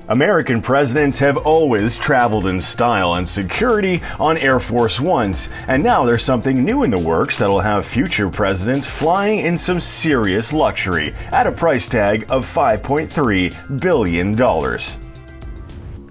American presidents have always traveled in style and security on Air Force Ones, and now there's something new in the works that'll have future presidents flying in some serious luxury at a price tag of $5.3 billion.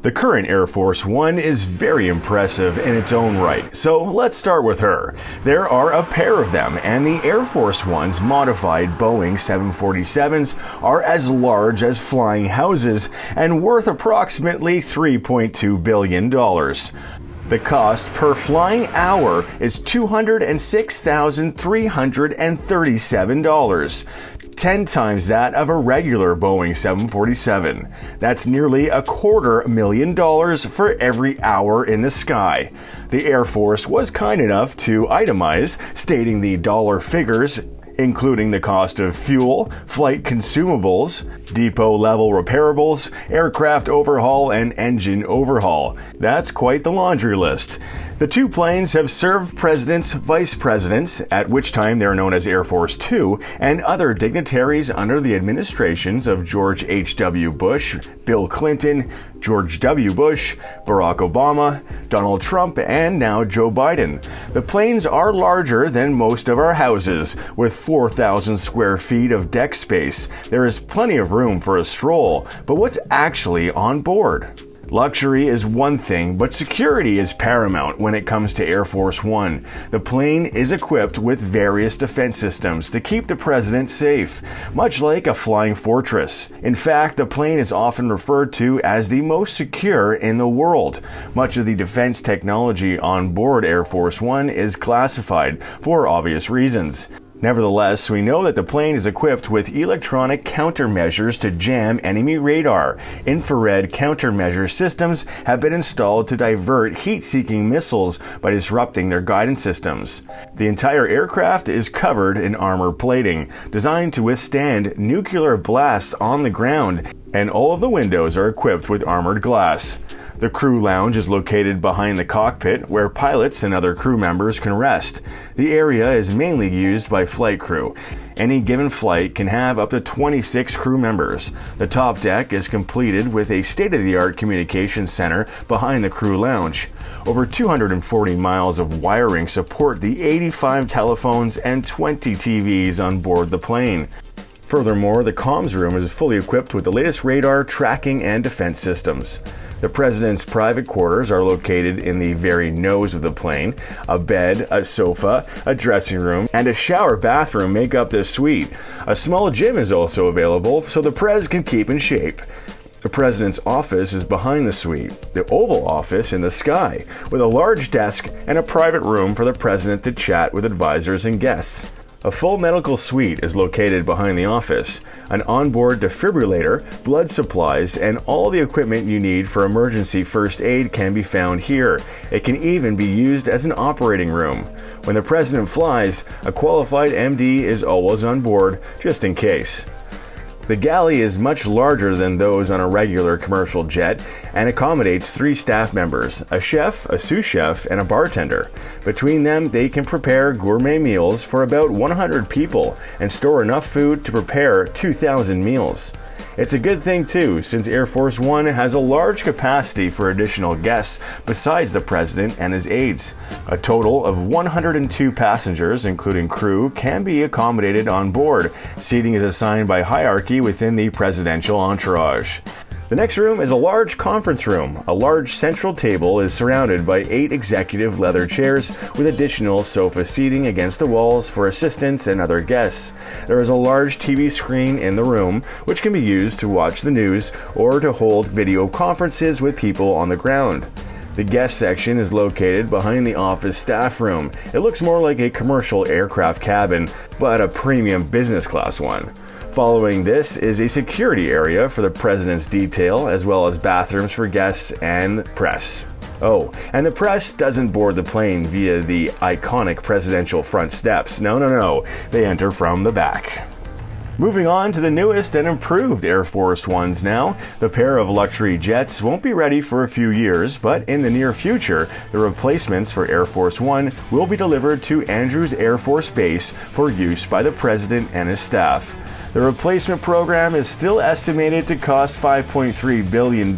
The current Air Force One is very impressive in its own right, so let's start with her. There are a pair of them, and the Air Force One's modified Boeing 747s are as large as flying houses and worth approximately $3.2 billion. The cost per flying hour is $206,337. 10 times that of a regular Boeing 747. That's nearly $250,000 for every hour in the sky. The Air Force was kind enough to itemize, stating the dollar figures, including the cost of fuel, flight consumables, depot-level repairables, aircraft overhaul, and engine overhaul. That's quite the laundry list. The two planes have served presidents, vice presidents, at which time they're known as Air Force Two, and other dignitaries under the administrations of George H.W. Bush, Bill Clinton, George W. Bush, Barack Obama, Donald Trump, and now Joe Biden. The planes are larger than most of our houses, with 4,000 square feet of deck space. There is plenty of room for a stroll, but what's actually on board? Luxury is one thing, but security is paramount when it comes to Air Force One. The plane is equipped with various defense systems to keep the president safe, much like a flying fortress. In fact, the plane is often referred to as the most secure in the world. Much of the defense technology on board Air Force One is classified, for obvious reasons. Nevertheless, we know that the plane is equipped with electronic countermeasures to jam enemy radar. Infrared countermeasure systems have been installed to divert heat-seeking missiles by disrupting their guidance systems. The entire aircraft is covered in armor plating, designed to withstand nuclear blasts on the ground, and all of the windows are equipped with armored glass. The crew lounge is located behind the cockpit, where pilots and other crew members can rest. The area is mainly used by flight crew. Any given flight can have up to 26 crew members. The top deck is completed with a state-of-the-art communications center behind the crew lounge. Over 240 miles of wiring support the 85 telephones and 20 TVs on board the plane. Furthermore, the comms room is fully equipped with the latest radar, tracking, and defense systems. The president's private quarters are located in the very nose of the plane. A bed, a sofa, a dressing room, and a shower bathroom make up this suite. A small gym is also available so the prez can keep in shape. The president's office is behind the suite, the Oval Office in the sky, with a large desk and a private room for the president to chat with advisors and guests. A full medical suite is located behind the office. An onboard defibrillator, blood supplies, and all the equipment you need for emergency first aid can be found here. It can even be used as an operating room. When the president flies, a qualified MD is always on board, just in case. The galley is much larger than those on a regular commercial jet and accommodates 3 staff members, a chef, a sous chef, and a bartender. Between them, they can prepare gourmet meals for about 100 people and store enough food to prepare 2,000 meals. It's a good thing too, since Air Force One has a large capacity for additional guests besides the president and his aides. A total of 102 passengers, including crew, can be accommodated on board. Seating is assigned by hierarchy within the presidential entourage. The next room is a large conference room. A large central table is surrounded by 8 executive leather chairs with additional sofa seating against the walls for assistants and other guests. There is a large TV screen in the room, which can be used to watch the news or to hold video conferences with people on the ground. The guest section is located behind the office staff room. It looks more like a commercial aircraft cabin, but a premium business class one. Following this is a security area for the president's detail, as well as bathrooms for guests and press. Oh, and the press doesn't board the plane via the iconic presidential front steps. No. They enter from the back. Moving on to the newest and improved Air Force Ones now. The pair of luxury jets won't be ready for a few years, but in the near future, the replacements for Air Force One will be delivered to Andrews Air Force Base for use by the President and his staff. The replacement program is still estimated to cost $5.3 billion,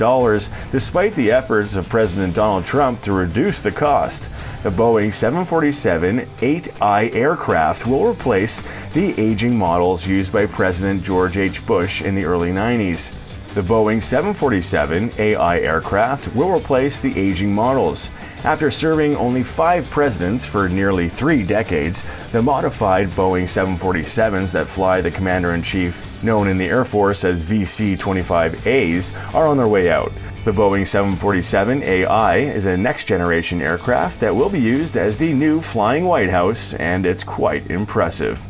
despite the efforts of President Donald Trump to reduce the cost. The Boeing 747-8I aircraft will replace the aging models used by President George H.W. in the early 90s. The Boeing 747-8I aircraft will replace the aging models. After serving only 5 presidents for nearly 3 decades, the modified Boeing 747s that fly the Commander-in-Chief, known in the Air Force as VC-25As, are on their way out. The Boeing 747-8I is a next-generation aircraft that will be used as the new Flying White House, and it's quite impressive.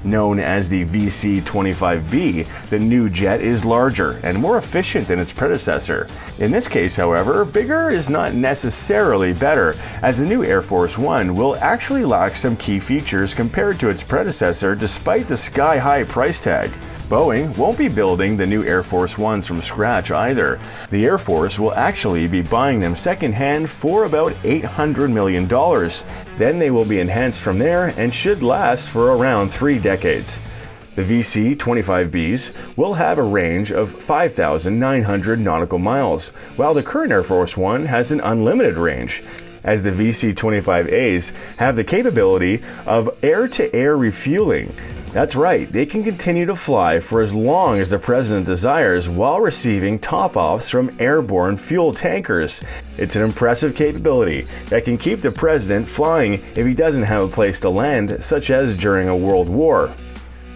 Known as the VC-25B, the new jet is larger and more efficient than its predecessor. In this case, however, bigger is not necessarily better, as the new Air Force One will actually lack some key features compared to its predecessor despite the sky-high price tag. Boeing won't be building the new Air Force Ones from scratch either. The Air Force will actually be buying them secondhand for about $800 million. Then they will be enhanced from there and should last for around 3 decades. The VC-25Bs will have a range of 5,900 nautical miles, while the current Air Force One has an unlimited range, as the VC-25As have the capability of air-to-air refueling. That's right, they can continue to fly for as long as the president desires while receiving top-offs from airborne fuel tankers. It's an impressive capability that can keep the president flying if he doesn't have a place to land, such as during a world war.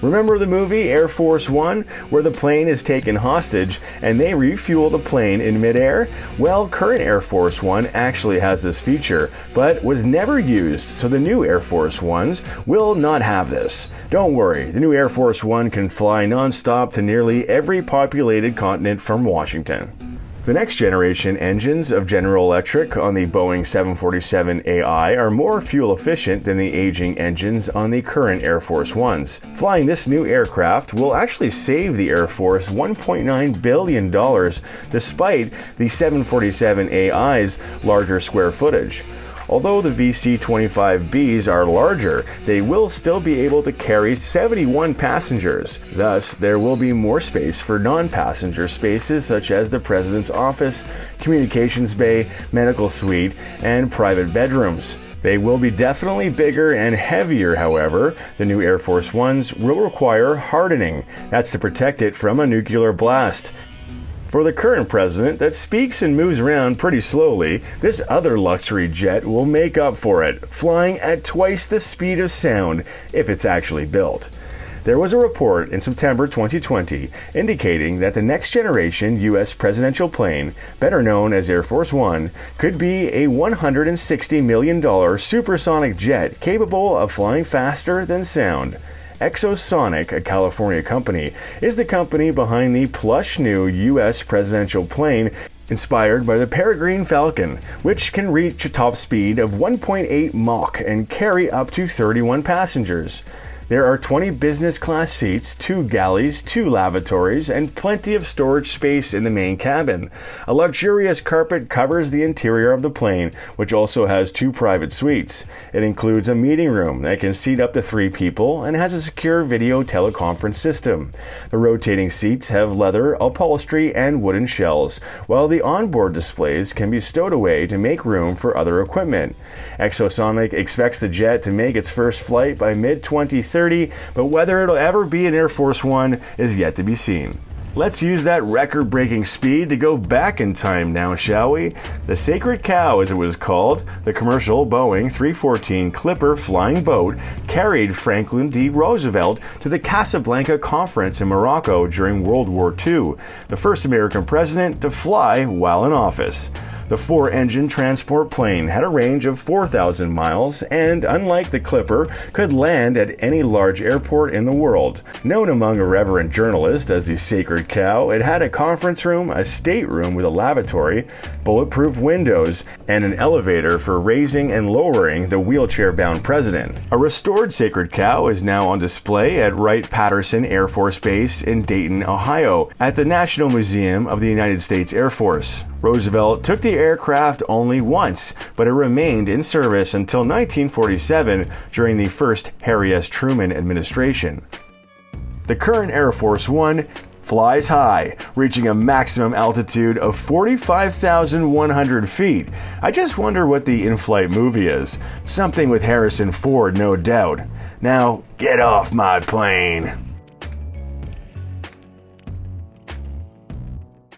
Remember the movie Air Force One, where the plane is taken hostage and they refuel the plane in midair? Well, current Air Force One actually has this feature, but was never used, so the new Air Force Ones will not have this. Don't worry, the new Air Force One can fly non-stop to nearly every populated continent from Washington. The next generation engines of General Electric on the Boeing 747-8I are more fuel efficient than the aging engines on the current Air Force Ones. Flying this new aircraft will actually save the Air Force $1.9 billion despite the 747-8I's larger square footage. Although the VC-25Bs are larger, they will still be able to carry 71 passengers. Thus, there will be more space for non-passenger spaces such as the President's office, communications bay, medical suite, and private bedrooms. They will be definitely bigger and heavier, however. The new Air Force Ones will require hardening. That's to protect it from a nuclear blast. For the current president that speaks and moves around pretty slowly, this other luxury jet will make up for it, flying at twice the speed of sound if it's actually built. There was a report in September 2020 indicating that the next generation U.S. presidential plane, better known as Air Force One, could be a $160 million supersonic jet capable of flying faster than sound. SUPERSONIC, a California company, is the company behind the plush new U.S. presidential plane inspired by the Peregrine Falcon, which can reach a top speed of 1.8 Mach and carry up to 31 passengers. There are 20 business class seats, 2 galleys, 2 lavatories, and plenty of storage space in the main cabin. A luxurious carpet covers the interior of the plane, which also has 2 private suites. It includes a meeting room that can seat up to 3 people and has a secure video teleconference system. The rotating seats have leather, upholstery, and wooden shells, while the onboard displays can be stowed away to make room for other equipment. SUPERSONIC expects the jet to make its first flight by mid-2030, but whether it'll ever be an Air Force One is yet to be seen. Let's use that record-breaking speed to go back in time now, shall we? The Sacred Cow, as it was called, the commercial Boeing 314 Clipper flying boat, carried Franklin D. Roosevelt to the Casablanca Conference in Morocco during World War II, the first American president to fly while in office. The 4-engine transport plane had a range of 4,000 miles and, unlike the Clipper, could land at any large airport in the world. Known among irreverent journalists as the Sacred Cow, it had a conference room, a stateroom with a lavatory, bulletproof windows, and an elevator for raising and lowering the wheelchair-bound president. A restored Sacred Cow is now on display at Wright-Patterson Air Force Base in Dayton, Ohio, at the National Museum of the United States Air Force. Roosevelt took the aircraft only once, but it remained in service until 1947 during the first Harry S. Truman administration. The current Air Force One flies high, reaching a maximum altitude of 45,100 feet. I just wonder what the in-flight movie is. Something with Harrison Ford, no doubt. Now, get off my plane.